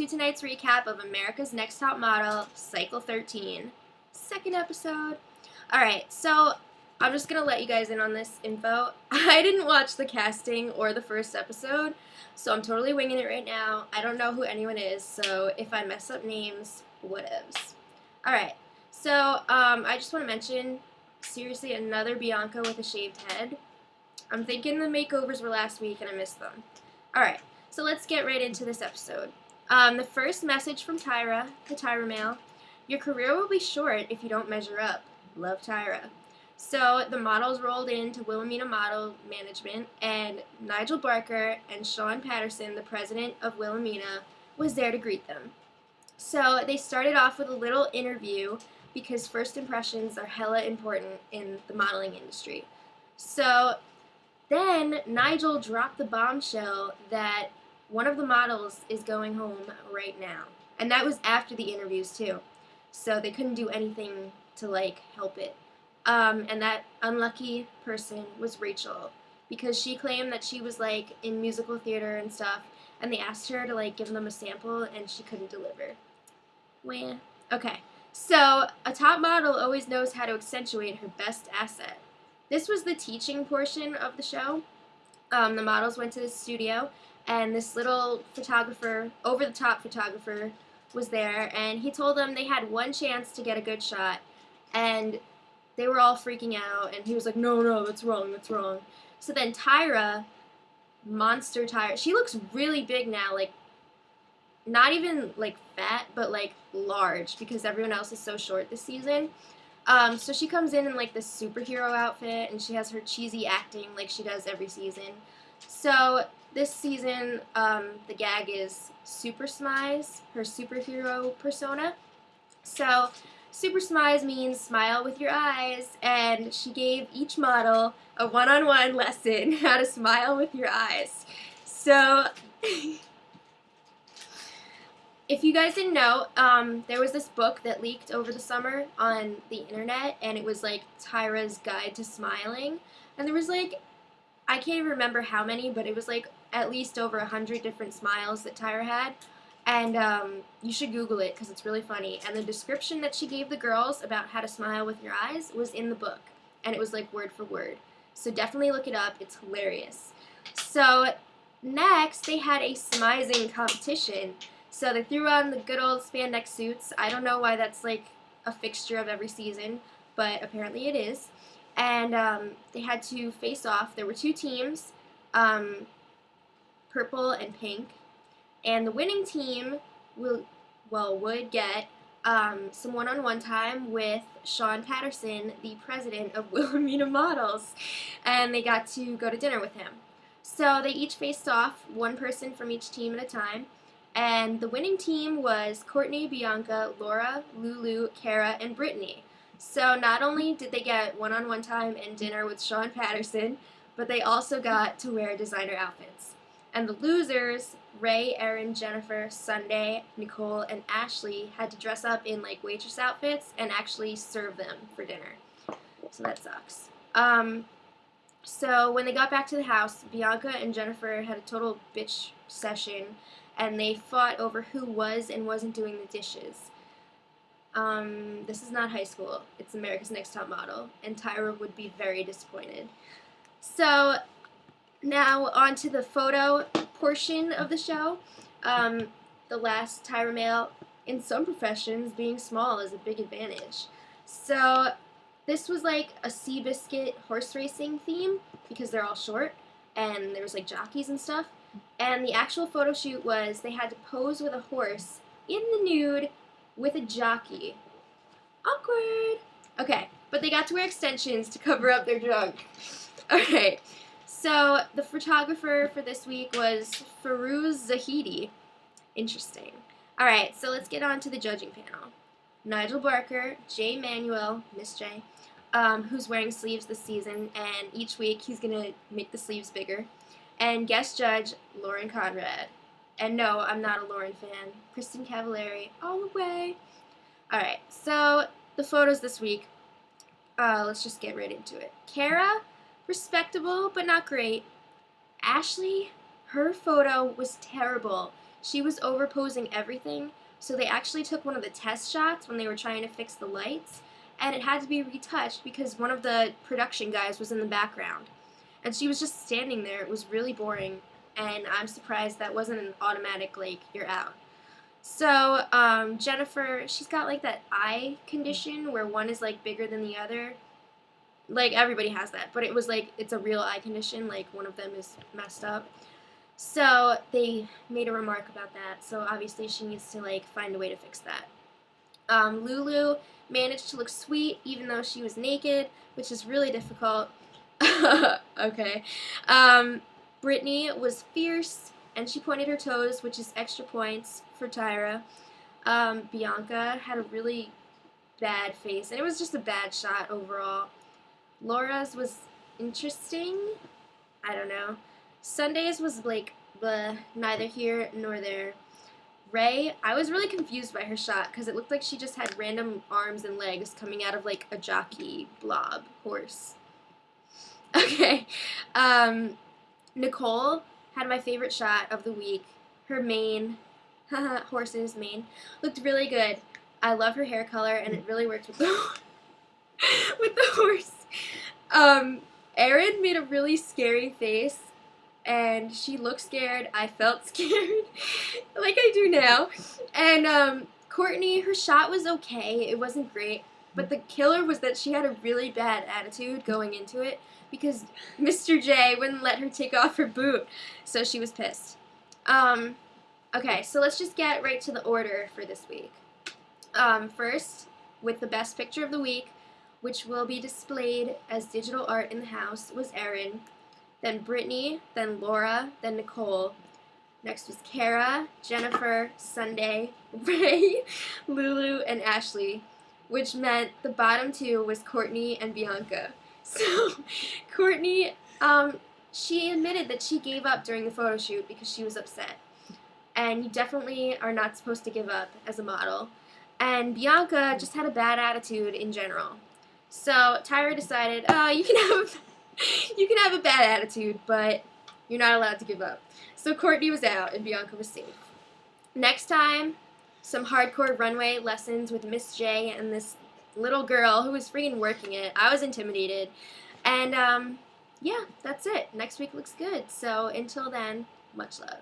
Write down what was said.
to tonight's recap of America's Next Top Model, Cycle 13, second episode. Alright, so I'm just going to let you guys in on this info. I didn't watch the casting or the first episode, so I'm totally winging it right now. I don't know who anyone is, so if I mess up names, whatevs. Alright, so I just want to mention, seriously, another Bianca with a shaved head. I'm thinking the makeovers were last week and I missed them. Alright, so let's get right into this episode. The first message from Tyra, the Tyra Mail. Your career will be short if you don't measure up. Love, Tyra. So the models rolled into Wilhelmina Model Management, and Nigel Barker and Sean Patterson, the president of Wilhelmina, was there to greet them. So they started off with a little interview because first impressions are hella important in the modeling industry. So then Nigel dropped the bombshell that one of the models is going home right now. And that was after the interviews too. So they couldn't do anything to help it. And that unlucky person was Rachel, because she claimed that she was in musical theater and stuff, and they asked her to give them a sample and she couldn't deliver. Wah. Okay. So a top model always knows how to accentuate her best asset. This was the teaching portion of the show. The models went to the studio, and this little photographer, over-the-top photographer, was there, and he told them they had one chance to get a good shot, and they were all freaking out, and he was like, no, that's wrong. So then Tyra, monster Tyra, she looks really big now, not even fat, but large, because everyone else is so short this season. So she comes in this superhero outfit, and she has her cheesy acting like she does every season. So this season, the gag is Super Smize, her superhero persona. So Super Smize means smile with your eyes, and she gave each model a one-on-one lesson how to smile with your eyes. So if you guys didn't know, there was this book that leaked over the summer on the internet, and it was Tyra's Guide to Smiling, and there was I can't even remember how many, but it was at least over 100 different smiles that Tyra had, and you should Google it because it's really funny. And the description that she gave the girls about how to smile with your eyes was in the book, and it was word for word. So definitely look it up. It's hilarious. So next, they had a smizing competition. So they threw on the good old spandex suits. I don't know why that's a fixture of every season, but apparently it is. And they had to face off. There were two teams, purple and pink. And the winning team would get some one-on-one time with Sean Patterson, the president of Wilhelmina Models. And they got to go to dinner with him. So they each faced off, one person from each team at a time. And the winning team was Courtney, Bianca, Laura, Lulu, Kara, and Brittany. So not only did they get one-on-one time and dinner with Sean Patterson, but they also got to wear designer outfits. And the losers, Ray, Erin, Jennifer, Sundai, Nicole, and Ashley, had to dress up in waitress outfits and actually serve them for dinner. So that sucks. So when they got back to the house, Bianca and Jennifer had a total bitch session, and they fought over who was and wasn't doing the dishes. This is not high school. It's America's Next Top Model, and Tyra would be very disappointed. So now on to the photo portion of the show. The last Tyra Mail, in some professions, being small is a big advantage. So this was a Seabiscuit horse racing theme, because they're all short, and there was jockeys and stuff. And the actual photo shoot was they had to pose with a horse in the nude with a jockey. Awkward. Okay, but they got to wear extensions to cover up their junk. Alright, so the photographer for this week was Firuz Zahidi. Interesting. Alright, so let's get on to the judging panel. Nigel Barker, J. Manuel, Miss J, who's wearing sleeves this season, and each week he's going to make the sleeves bigger. And guest judge, Lauren Conrad. And no, I'm not a Lauren fan. Kristen Cavallari, all the way. Alright, so the photos this week. Let's just get right into it. Kara, respectable, but not great. Ashley, her photo was terrible. she was overposing everything, so they actually took one of the test shots when they were trying to fix the lights, and it had to be retouched because one of the production guys was in the background. And she was just standing there. It was really boring, and I'm surprised that wasn't an automatic, like, you're out. So, Jennifer, she's got, like, that eye condition where one is, like, bigger than the other. Like, everybody has that, but it was, like, it's a real eye condition, like, one of them is messed up. So, they made a remark about that, so obviously she needs to, like, find a way to fix that. Lulu managed to look sweet even though she was naked, which is really difficult. Okay. Brittany was fierce, and she pointed her toes, which is extra points for Tyra. Bianca had a really bad face, and it was just a bad shot overall. Laura's was interesting. I don't know. Sunday's was like neither here nor there. Ray, I was really confused by her shot because it looked like she just had random arms and legs coming out of like a jockey blob horse. Okay. Nicole had my favorite shot of the week. Her mane, horse's mane, looked really good. I love her hair color, and it really worked with the with the horse. Erin made a really scary face, and she looked scared. I felt scared, like I do now. And Courtney, her shot was okay. It wasn't great, but the killer was that she had a really bad attitude going into it because Mr. J wouldn't let her take off her boot, so she was pissed. Okay, so let's just get right to the order for this week. First, with the best picture of the week, which will be displayed as digital art in the house, was Erin. Then Brittany, then Laura, then Nicole. Next was Kara, Jennifer, Sundai, Ray, Lulu, and Ashley, which meant the bottom two was Courtney and Bianca. So, Courtney, she admitted that she gave up during the photo shoot because she was upset. And you definitely are not supposed to give up as a model. And Bianca just had a bad attitude in general. So Tyra decided, you can have a bad attitude, but you're not allowed to give up. So Courtney was out and Bianca was safe. Next time, some hardcore runway lessons with Miss J and this little girl who was freaking working it. I was intimidated. And yeah, that's it. Next week looks good. So until then, much love.